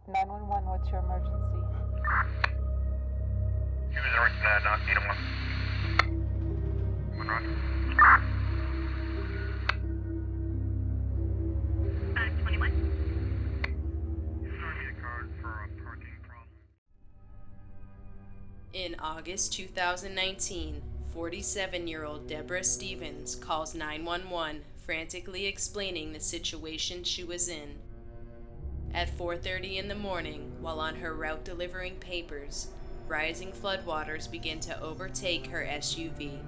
911, what's your emergency? He was already not need one. One run. 21. Sorry, a card for a parking problem. In August 2019, 47-year-old Deborah Stevens calls 911, frantically explaining the situation she was in. At 4:30 in the morning, while on her route delivering papers, rising floodwaters begin to overtake her SUV.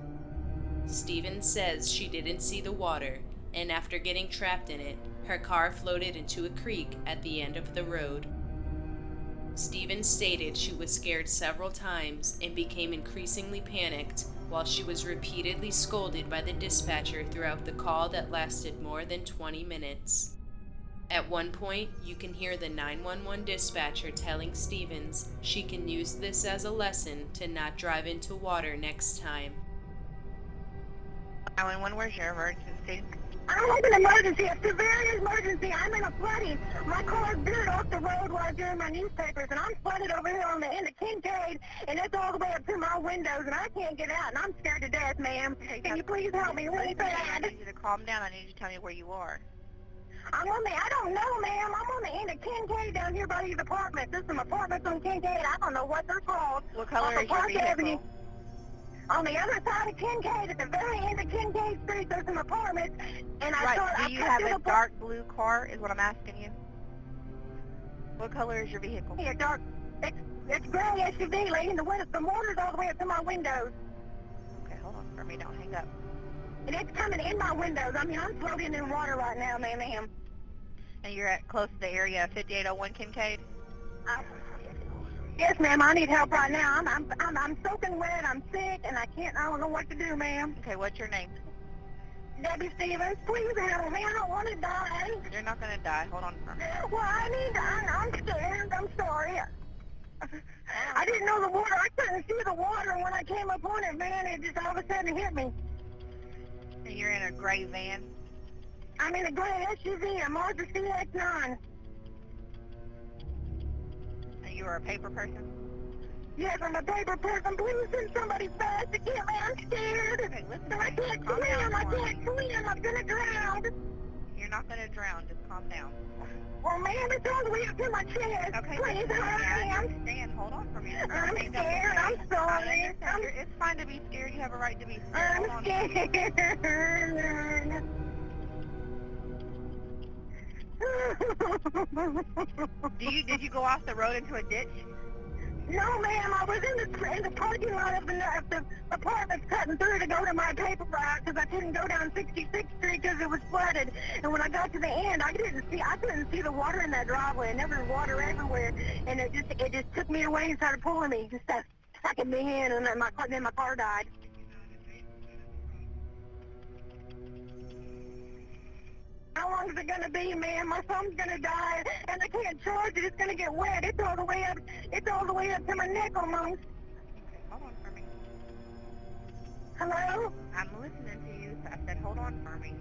Stevens says she didn't see the water, and after getting trapped in it, her car floated into a creek at the end of the road. Stevens stated she was scared several times and became increasingly panicked while she was repeatedly scolded by the dispatcher throughout the call that lasted more than 20 minutes. At one point, you can hear the 911 dispatcher telling Stevens she can use this as a lesson to not drive into water next time. 911, where's your emergency? I have an emergency, a severe emergency. I'm in a flooding. My car veered off the road while I was doing my newspapers, and I'm flooded over here on the end of Kincaid, and it's all the way up to my windows, and I can't get out, and I'm scared to death, ma'am. Can you please help me really I bad? need you to calm down. I need you to tell me where you are. I don't know, ma'am. I'm on the end of Kincaid down here by these apartments. There's some apartments on Kincaid. I don't know what they're called. What color Off is your Park vehicle? Avenue. On the other side of Kincaid, at the very end of Kincaid Street, there's some apartments, and Do you have a dark blue car, is what I'm asking you? What color is your vehicle? A dark, it's gray SUV, lady, and the water's all the way up to my windows. Okay, hold on for me. Don't hang up. And it's coming in my windows. I mean, I'm floating in water right now, ma'am. And you're at close to the area of 5801 Kincaid? Yes, ma'am, I need help right now. I'm soaking wet, I'm sick, and I don't know what to do, ma'am. Okay, what's your name? Debbie Stevens, please help me. I don't want to die. You're not going to die. Hold on for me. Well, I'm scared. I'm sorry. I didn't know the water. I couldn't see the water when I came up on it, man. It just all of a sudden hit me. And you're in a gray van? I'm in a gray SUV, a Mazda CX-9. And you are a paper person? Yes, I'm a paper person. Please send somebody fast to get me. I'm scared. Okay, listen. I can't Calm down swim. I for me. can't swim. I'm going to drown. You're not going to drown. Just calm down. Well, ma'am, it's all the way up to my chest. Okay, Please, listen, I hurry. understand. Hold on for me. I'm scared. I'm sorry. It's fine to be scared. You have a right to be scared. I'm Hold on for me. scared. Did you go off the road into a ditch? No, ma'am, I was in the parking lot of the apartments cutting through to go to my paper route because I couldn't go down 66th Street because it was flooded. And when I got to the end, I couldn't see the water in that driveway, and there was water everywhere. And it just took me away and started pulling me, just sucking me in, and then my car died. How long is it going to be, ma'am? My phone's going to die, and I can't charge it. It's going to get wet. It's all the way up to my neck almost. Okay, hold on for me. Hello? I'm listening to you. So I said, hold on for me.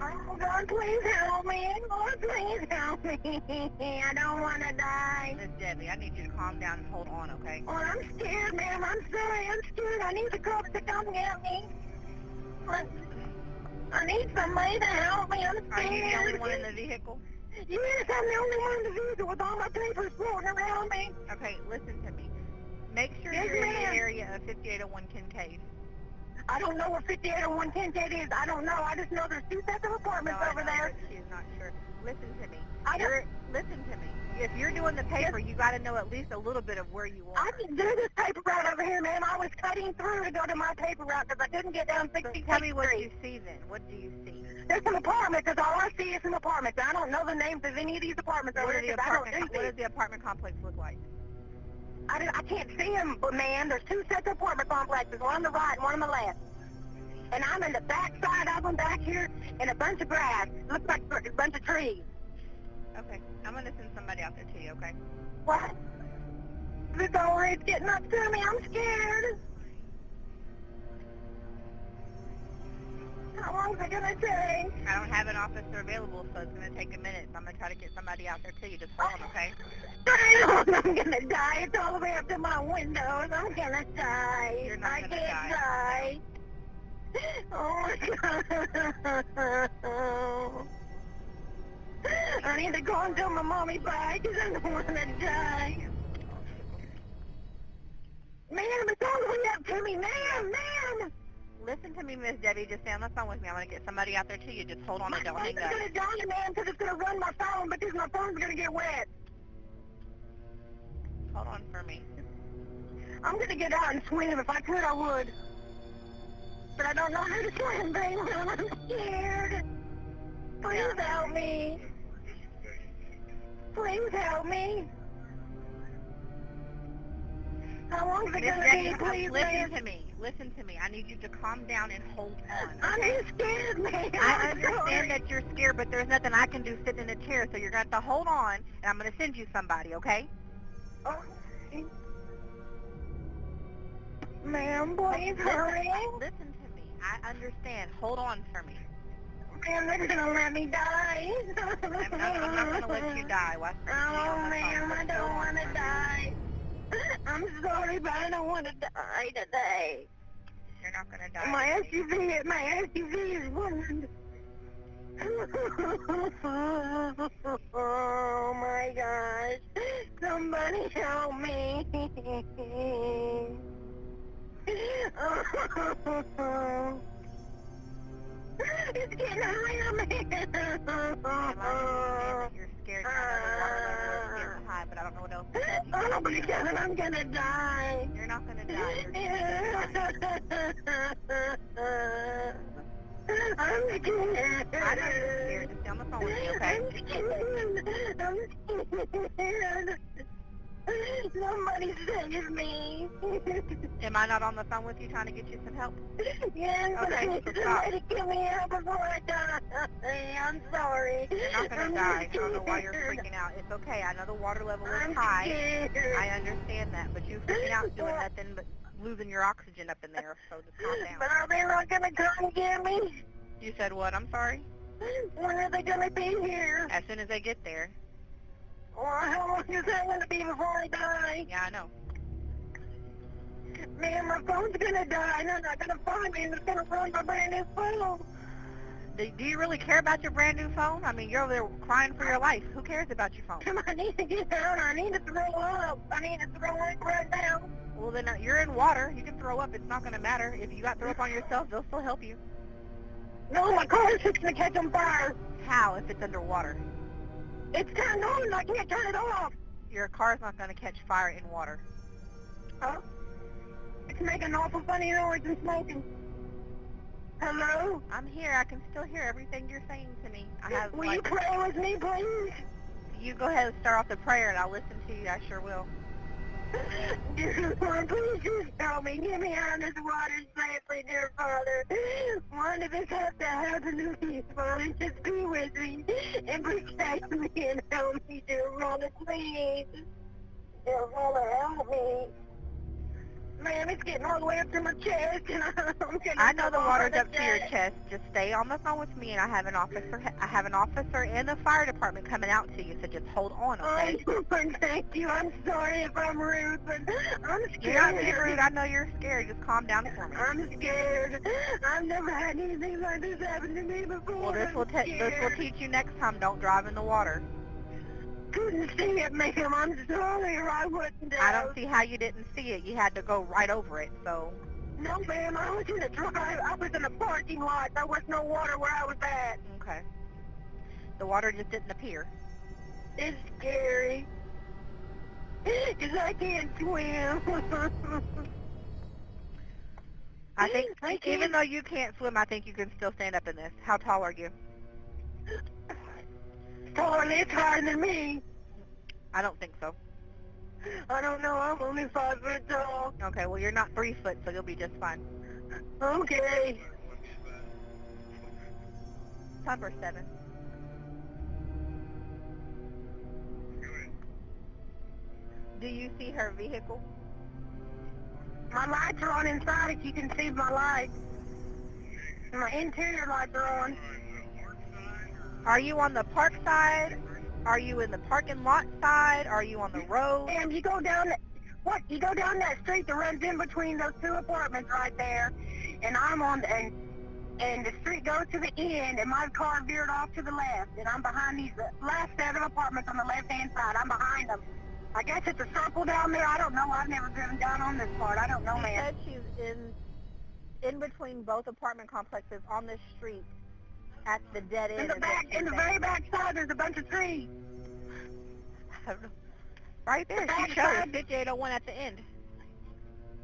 Oh, God, please help me. Lord, please help me. I don't want to die. Miss Debbie, I need you to calm down and hold on, okay? Well, I'm scared, ma'am. I'm sorry. I'm scared. I need the cops to come get me. I need somebody to help me. I'm scared. Are you the only one in the vehicle? Yes, I'm the only one in the vehicle with all my papers floating around me. Okay, listen to me. Make sure Yes, you're in the ma'am. area of 5801 Kincaid. I don't know where 5801 Kincaid is. I don't know. I just know there's two sets of apartments No, I over know, there. but she's not sure. Listen to me. I don't- Listen to me. If you're doing the paper, you got to know at least a little bit of where you are. I can do this paper route over here, ma'am. I was cutting through to go to my paper route because I couldn't get down So 66th tell me what Street. you see then. What do you see? There's some apartments, because all I see is some apartments. I don't know the names of any of these apartments over What, there, does the 'cause I don't apartment, do what these. does the apartment complex look like? I can't see them, but man, there's two sets of apartment complexes, one on the right and one on the left. And I'm in the back side of them back here in a bunch of grass. Looks like a bunch of trees. Okay, I'm going to send somebody out there to you, okay? What? The door is getting up to me. I'm scared. How long is it gonna take? I don't have an officer available, so it's going to take a minute. So I'm going to try to get somebody out there to you. Just hold on, okay? I'm gonna die. It's all the way up to my windows. I'm gonna die. You're not I gonna can't die. die. Oh my god. I need to go and tell my mommy bye because I don't want to die. Ma'am, it's all the way up to me. Ma'am. Listen to me, Miss Debbie. Just stay on the phone with me. I'm going to get somebody out there to you. Just hold on My and don't phone's hang up. gonna die, ma'am, because it's gonna run my phone because my phone's gonna get wet. Hold on for me. I'm gonna get out and swim. If I could, I would. But I don't know how to swim, baby. I'm scared. Please help me. Please help me. How long is it Miss gonna Debbie, be, please, listen ma'am? to me. Listen to me. I need you to calm down and hold on, I'm okay? just scared, man. I understand that you're scared, but there's nothing I can do sitting in a chair, so you're going to have to hold on, and I'm going to send you somebody, okay? Okay. Ma'am, please hurry. Listen to me. I understand. Hold on for me. Ma'am, they're gonna let me die. I'm not going to let you die. Watch me on Oh, the ma'am, phone. I Just don't hold on want for to me. die. I'm sorry, but I don't want to die today. You're not going to die. My SUV is ruined. Oh my gosh. Somebody help me. It's getting higher, man. You're scared. You're getting high, but I don't know what else to tell you. Oh my God, I'm gonna die. You're not going to die. You're going to I'm scared. I know you're scared. Just stay on the phone with me, okay? I'm scared. Somebody save me. Am I not on the phone with you trying to get you some help? Yes, but I Okay, need so stop. somebody to get me out before I die. I'm sorry. You're not going to die. I don't know why you're freaking out. It's okay. I know the water level is I'm high. scared. I understand that, but you freaking out doing nothing but losing your oxygen up in there, so just calm down. But are they not gonna come get me? You said what? I'm sorry? When are they gonna be here? As soon as they get there. Or how long is that gonna be before I die? Yeah, I know. Man, my phone's gonna die, and they're not gonna find me, and it's gonna ruin my brand new phone. Do you really care about your brand new phone? I mean, you're over there crying for your life. Who cares about your phone? I need to get out. I need to throw up. I need to throw up right now. Well, then you're in water. You can throw up. It's not going to matter. If you got throw up on yourself, they'll still help you. No, my car is fixing to catch on fire. How if it's underwater? It's turned on. I can't turn it off. Your car's not going to catch fire in water. Huh? It's making awful funny noise and smoking. Hello? I'm here. I can still hear everything you're saying to me. Will you pray with me, please? You go ahead and start off the prayer, and I'll listen to you. I sure will. Dear Lord, please just help me. Get me out of this water safely, dear Father. Why did this have to happen to me, Father? Just be with me and protect me and help me, dear Father, please. Dear Father, help me. Man, it's getting all the way up to my chest, and I'm gonna I know the water's up to your death. chest. Just stay on the phone with me, and I have an officer and the fire department coming out to you. So just hold on, okay? Thank you. I'm sorry if I'm rude, but I'm scared. You're not being rude. I know you're scared. Just calm down for me. I'm scared. I've never had anything like this happen to me before. Well, this will teach you next time. Don't drive in the water. Couldn't see it, ma'am. I'm sorry, or I wouldn't have. I don't see how you didn't see it. You had to go right over it. So No, ma'am. I was in the drive. I was in a parking lot. There was no water where I was at. okay. The water just didn't appear. It's scary. 'Cause I can't swim. I think I can't- even though you can't swim, I think you can still stand up in this. How tall are you? Taller, it's higher than me. I don't think so. I don't know. I'm only 5 foot tall. Okay, well, you're not 3 foot, so you'll be just fine. Okay. Time for 7. Do you see her vehicle? My lights are on inside if you can see my lights. My interior lights are on. Are you on the park side? Are you in the parking lot side? Are you on the road? And you go down you go down that street that runs in between those two apartments right there, and I'm on the, and the street goes to the end, and my car veered off to the left, and I'm behind these last set of apartments on the left-hand side. I'm behind them. I guess it's a circle down there. I don't know. I've never driven down on this part. I don't know, She man. said she's in between both apartment complexes on this street at the dead end. In the very back side, there's a bunch of trees. Right there. She showed us 5801 at the end.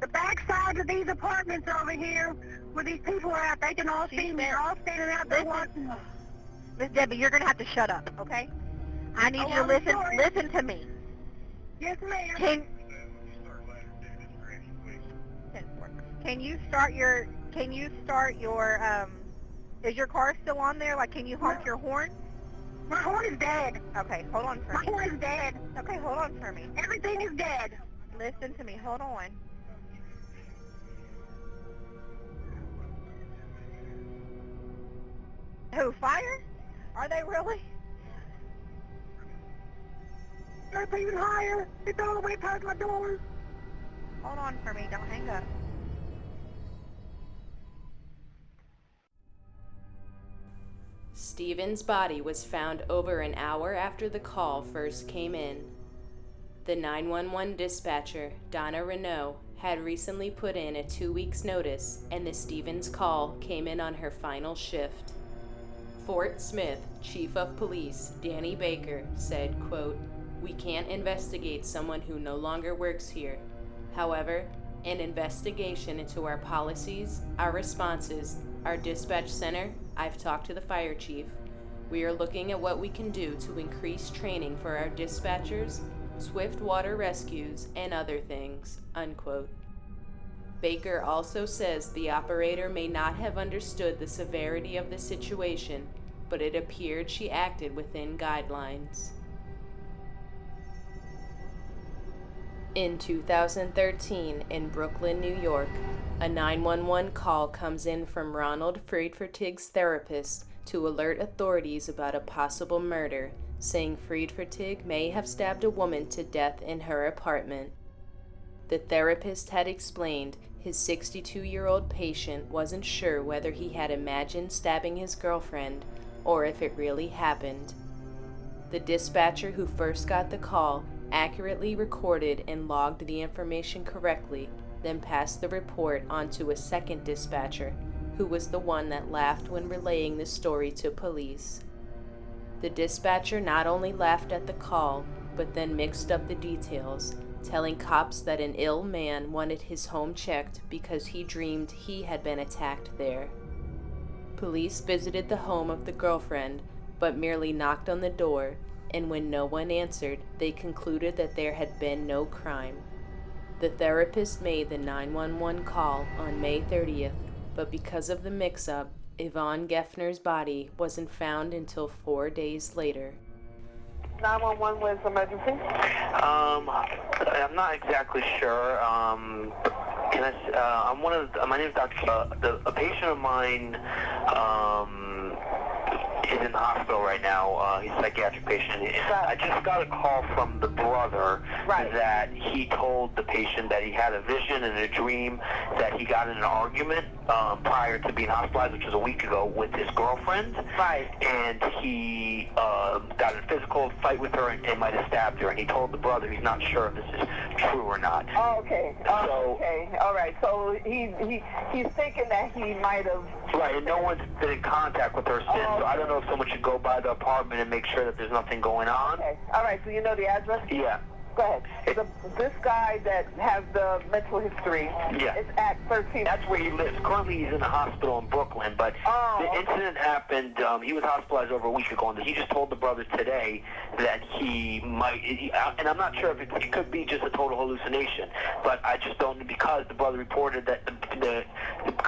The back side of these apartments over here, where these people are at, they can all see me. They're all standing out there watching. Miss Debbie, you're going to have to shut up, okay? I need you to I'm listen. sorry. Listen to me. Yes, ma'am. Can you start your, is your car still on there? Like, can you honk your horn? My horn is dead. Okay, hold on for My me. horn is dead. Okay, hold on for me. Everything is dead. Listen to me. Hold on. Who, fire? Are they really? It's even higher. It's all the way past my door. Hold on for me. Don't hang up. Stephen's body was found over an hour after the call first came in. The 911 dispatcher, Donna Reneau, had recently put in a 2 weeks notice, and the Stevens call came in on her final shift. Fort Smith Chief of Police Danny Baker said, quote, "We can't investigate someone who no longer works here. However, an investigation into our policies, our responses, our dispatch center, I've talked to the fire chief. We are looking at what we can do to increase training for our dispatchers, swift water rescues, and other things," unquote. Baker also says the operator may not have understood the severity of the situation, but it appeared she acted within guidelines. In 2013, in Brooklyn, New York, a 911 call comes in from Ronald Friedfertig's therapist to alert authorities about a possible murder, saying Friedfertig may have stabbed a woman to death in her apartment. The therapist had explained his 62-year-old patient wasn't sure whether he had imagined stabbing his girlfriend or if it really happened. The dispatcher who first got the call accurately recorded and logged the information correctly, then passed the report on to a second dispatcher, who was the one that laughed when relaying the story to police. The dispatcher not only laughed at the call, but then mixed up the details, telling cops that an ill man wanted his home checked because he dreamed he had been attacked there. Police visited the home of the girlfriend, but merely knocked on the door, and when no one answered, they concluded that there had been no crime. The therapist made the 911 call on May 30th, but because of the mix-up, Yvonne Geffner's body wasn't found until 4 days later. 911 was emergency? I'm not exactly sure. My name is Dr. A patient of mine, is in the hospital right now. He's a psychiatric patient. I just got a call from the brother that he told the patient that he had a vision and a dream that he got in an argument prior to being hospitalized, which was a week ago, with his girlfriend. Right. And he got in a physical fight with her and might have stabbed her. And he told the brother he's not sure if this is true or not. Oh, okay. Okay. All right. So he's thinking that he might have. Right, and no one's been in contact with her since, so I don't know if someone should go by the apartment and make sure that there's nothing going on. Okay. All right. So you know the address? Yeah. Go ahead. This guy that has the mental history is at 13. That's where he lives. Currently, he's in a hospital in Brooklyn, but the incident happened, he was hospitalized over a week ago, and he just told the brother today that he might, and I'm not sure if it could be just a total hallucination, but I just don't, because the brother reported that,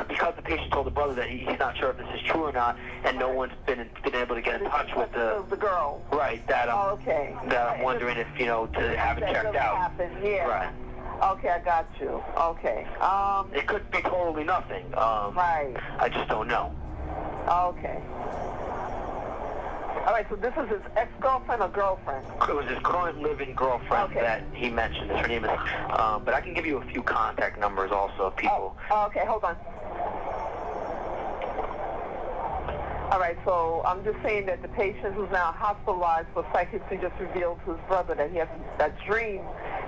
because the patient told the brother that he's not sure if this is true or not, and no one's been able to get in touch with the girl. Right, that I'm wondering if, to have it checked out. Yeah. Right. Okay, I got you. Okay. It could be totally nothing. Right. I just don't know. Okay. All right, so this is his ex-girlfriend or girlfriend? It was his current living girlfriend that he mentioned. Her name is, but I can give you a few contact numbers also of people. Oh, okay, hold on. All right, so I'm just saying that the patient who's now hospitalized for psychiatry just revealed to his brother that he has that dream.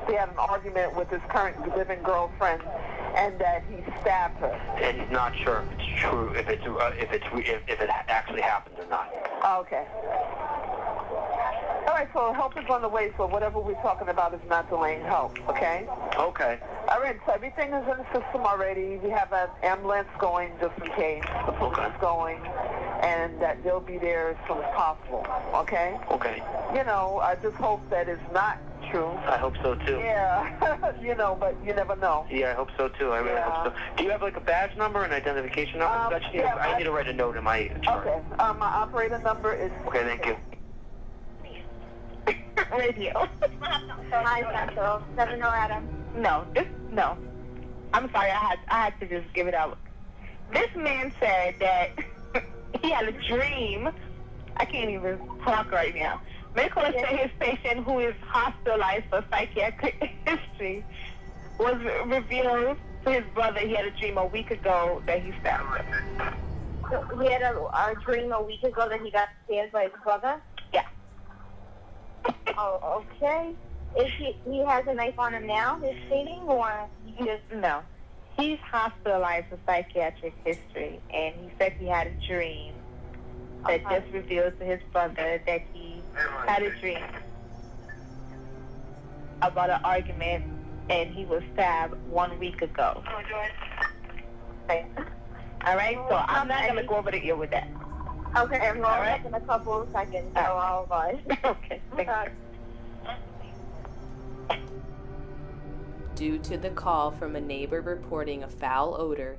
He had an argument with his current living girlfriend, and that he stabbed her. And he's not sure if it's true, if it actually happened or not. Okay. All right, so help is on the way, so whatever we're talking about is not delaying help, okay? Okay. All right, so everything is in the system already. We have an ambulance going just in case. The police is going, and that they'll be there as soon as possible, okay? Okay. You know, I just hope that it's not true. I hope so, too. Yeah, you know, but you never know. Yeah, I hope so, too. I really hope so. Do you have, like, a badge number, an identification number? I need to write a note in my chart. Okay. My operator number is... Okay, thank you. Radio. Hi, Central. 70 Adam. No. I'm sorry, I had to just give it up. This man said that he had a dream. I can't even talk right now. Medical said his patient, who is hospitalized for psychiatric history, was revealed to his brother. He had a dream a week ago that he stabbed her. So he had a dream a week ago that he got stabbed by his brother? Yeah. Oh, okay. Is he has a knife on him now, his stating, or he just... No. He's hospitalized for psychiatric history, and he said he had a dream that just revealed to his brother that he had a dream about an argument, and he was stabbed 1 week ago. Okay. All right, so I'm not going to go over the ear with that. Okay, I'm rolling up in a couple of seconds, so I'll bye. Okay, thanks. Due to the call from a neighbor reporting a foul odor,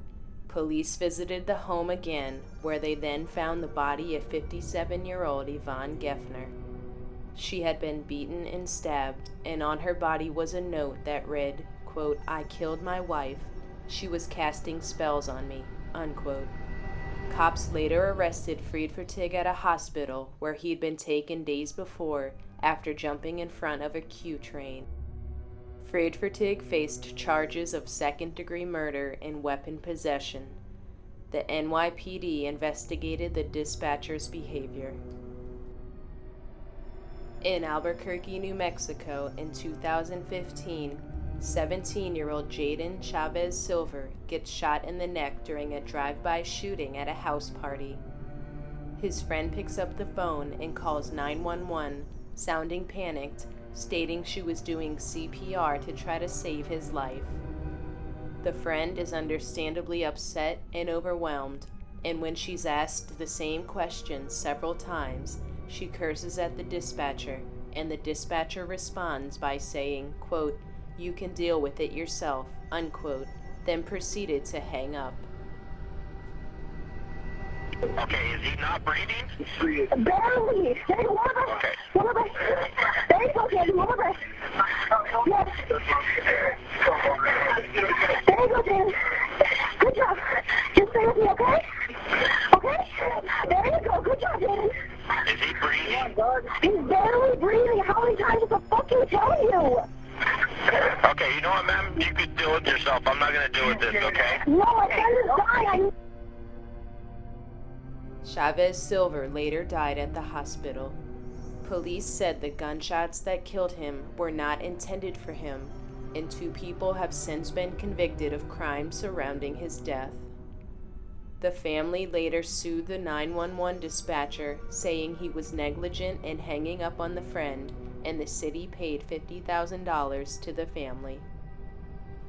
police visited the home again, where they then found the body of 57-year-old Yvonne Geffner. She had been beaten and stabbed, and on her body was a note that read, quote, "I killed my wife. She was casting spells on me," unquote. Cops later arrested Friedfertig at a hospital where he'd been taken days before after jumping in front of a Q train. Friedfertig faced charges of second-degree murder and weapon possession. The NYPD investigated the dispatcher's behavior. In Albuquerque, New Mexico, in 2015, 17-year-old Jaden Chavez Silver gets shot in the neck during a drive-by shooting at a house party. His friend picks up the phone and calls 911, sounding panicked, stating she was doing CPR to try to save his life. The friend is understandably upset and overwhelmed, and when she's asked the same question several times, she curses at the dispatcher, and the dispatcher responds by saying, quote, "You can deal with it yourself," unquote, then proceeded to hang up. Okay, is he not breathing? Barely. There you go. Okay. There you go, Jaden. One more breath. Yes. There you go, Jaden. Good job. Just stay with me, okay? Okay? There you go. Good job, Jaden. Is he breathing? He's barely breathing. How many times does the fucking tell you? Okay, you know what, ma'am? You could deal with yourself. I'm not going to deal with this, okay? No, my friend is dying. Chavez Silver later died at the hospital. Police said the gunshots that killed him were not intended for him, and 2 people have since been convicted of crimes surrounding his death. The family later sued the 911 dispatcher, saying he was negligent in hanging up on the friend, and the city paid $50,000 to the family.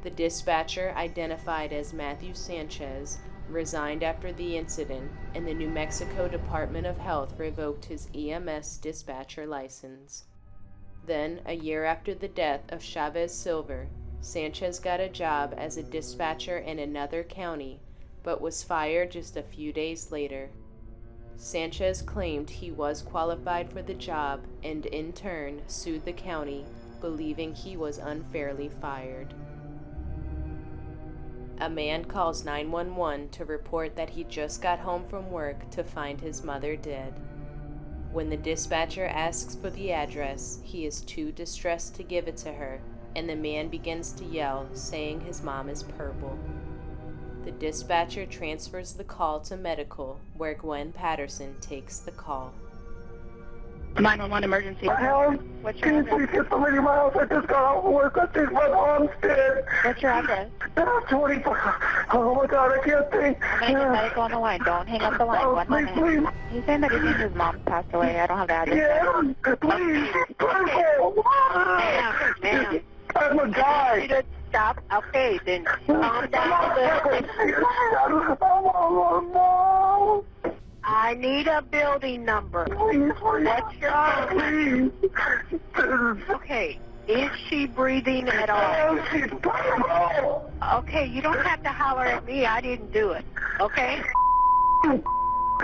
The dispatcher, identified as Matthew Sanchez, resigned after the incident, and the New Mexico Department of Health revoked his EMS dispatcher license. Then, a year after the death of Chavez Silver, Sanchez got a job as a dispatcher in another county, but was fired just a few days later. Sanchez claimed he was qualified for the job and, in turn, sued the county, believing he was unfairly fired. A man calls 911 to report that he just got home from work to find his mother dead. When the dispatcher asks for the address, he is too distressed to give it to her, and the man begins to yell, saying his mom is purple. The dispatcher transfers the call to medical, where Gwen Patterson takes the call. 911 emergency. What's your Can you address? please get somebody to my house? I just got off work. I think my mom's dead. What's your address? 24. Oh my God, I can't think. I'm going to get medical on the line. Don't hang up the line. Oh, One please, moment. please. He's saying that he thinks his mom passed away. I don't have the address. Yeah, please. She's purple. Ma'am. I'm a guy. You just stop. Okay, then calm down a little bit. I need a building number. What's your Please. Okay, is she breathing at all? She's purple. Okay, you don't have to holler at me. I didn't do it. Okay?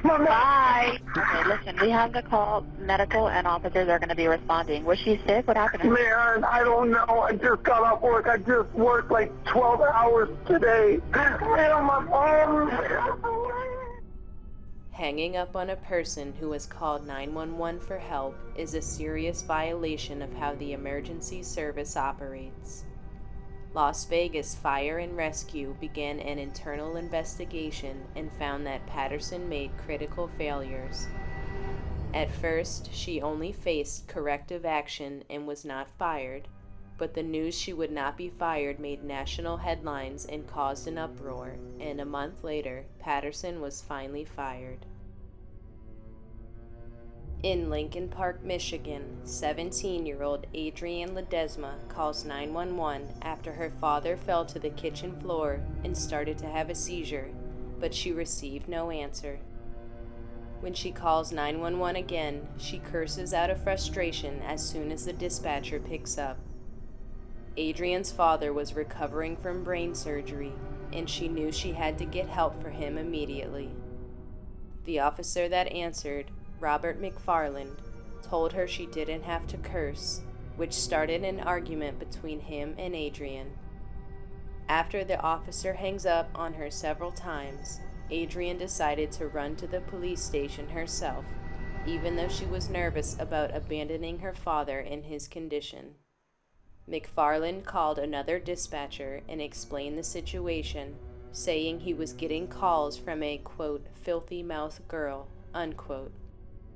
Mama. Bye. Okay, listen, we have the call. Medical and officers are going to be responding. Was she sick? What happened? Man, I don't know. I just got off work. I just worked like 12 hours today. Man, on my phone. Hanging up on a person who has called 911 for help is a serious violation of how the emergency service operates. Las Vegas Fire and Rescue began an internal investigation and found that Patterson made critical failures. At first, she only faced corrective action and was not fired, but the news she would not be fired made national headlines and caused an uproar, and a month later, Patterson was finally fired. In Lincoln Park, Michigan, 17-year-old Adrienne Ledesma calls 911 after her father fell to the kitchen floor and started to have a seizure, but she received no answer. When she calls 911 again, she curses out of frustration as soon as the dispatcher picks up. Adrienne's father was recovering from brain surgery, and she knew she had to get help for him immediately. The officer that answered, Robert McFarland, told her she didn't have to curse, which started an argument between him and Adrienne. After the officer hangs up on her several times, Adrienne decided to run to the police station herself, even though she was nervous about abandoning her father in his condition. McFarland called another dispatcher and explained the situation, saying he was getting calls from a, quote, filthy mouth girl, unquote.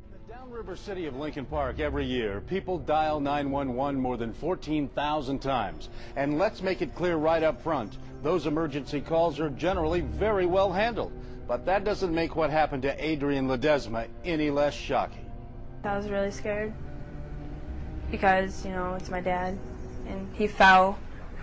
In the downriver city of Lincoln Park every year, people dial 911 more than 14,000 times. And let's make it clear right up front, those emergency calls are generally very well handled. But that doesn't make what happened to Adrienne Ledesma any less shocking. I was really scared because, it's my dad, and he fell.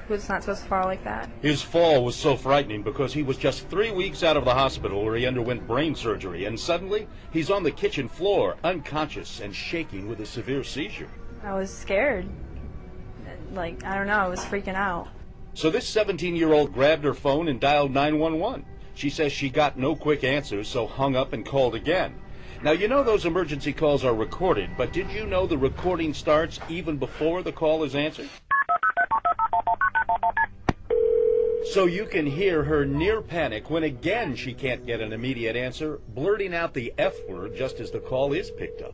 He was not supposed to fall like that. His fall was so frightening because he was just 3 weeks out of the hospital where he underwent brain surgery, and suddenly he's on the kitchen floor, unconscious and shaking with a severe seizure. I was scared. I don't know, I was freaking out. So this 17-year-old grabbed her phone and dialed 911. She says she got no quick answers, so hung up and called again. Now, those emergency calls are recorded, but did you know the recording starts even before the call is answered? So you can hear her near panic when again she can't get an immediate answer, blurting out the F word just as the call is picked up.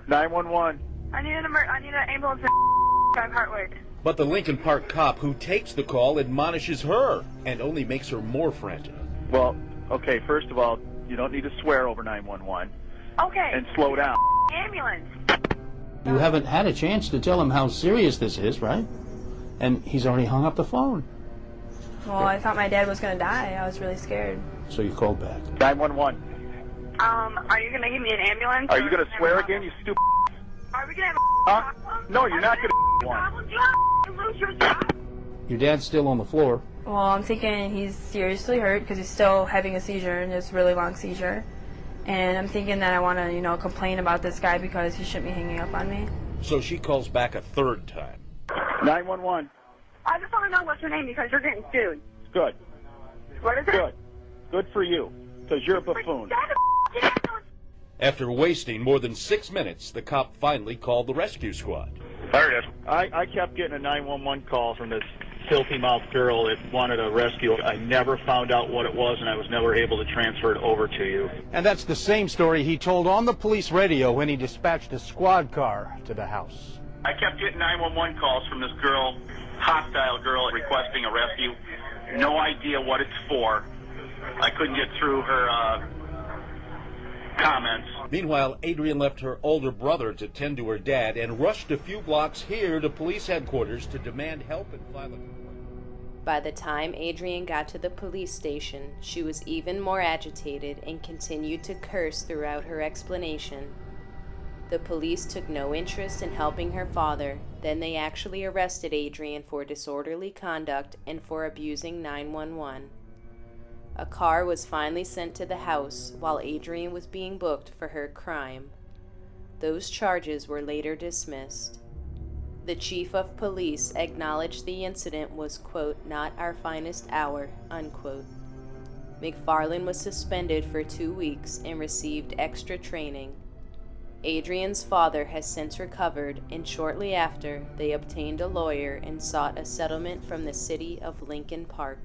911. I need an ambulance in 5 Hartwood. But the Lincoln Park cop who takes the call admonishes her and only makes her more frantic. Well, okay, first of all, you don't need to swear over 911. Okay. And slow down. Ambulance. You haven't had a chance to tell him how serious this is, right? And he's already hung up the phone. Well, I thought my dad was going to die. I was really scared. So you called back. 911. Are you going to give me an ambulance? Are you going to swear again, you stupid? Are we going to have a Huh? No, you're not going to one. You lose your job. Your dad's still on the floor. Well, I'm thinking he's seriously hurt because he's still having a seizure, and it's a really long seizure. And I'm thinking that I want to, complain about this guy because he shouldn't be hanging up on me. So she calls back a third time. 911. I just want to know what's your name because you're getting sued. Good. What is it? Good. Good for you, because you're a buffoon. After wasting more than 6 minutes, the cop finally called the rescue squad. There it is. I kept getting a 911 call from this filthy-mouthed girl that wanted a rescue. I never found out what it was, and I was never able to transfer it over to you. And that's the same story he told on the police radio when he dispatched a squad car to the house. I kept getting 911 calls from this girl, hostile girl, requesting a rescue. No idea what it's for. I couldn't get through her comments. Meanwhile, Adrian left her older brother to tend to her dad and rushed a few blocks here to police headquarters to demand help and file a complaint. By the time Adrian got to the police station, she was even more agitated and continued to curse throughout her explanation. The police took no interest in helping her father. Then they actually arrested Adrian for disorderly conduct and for abusing 911. A car was finally sent to the house while Adrian was being booked for her crime. Those charges were later dismissed. The chief of police acknowledged the incident was, quote, not our finest hour, unquote. McFarland was suspended for 2 weeks and received extra training. Adrian's father has since recovered, and shortly after, they obtained a lawyer and sought a settlement from the city of Lincoln Park.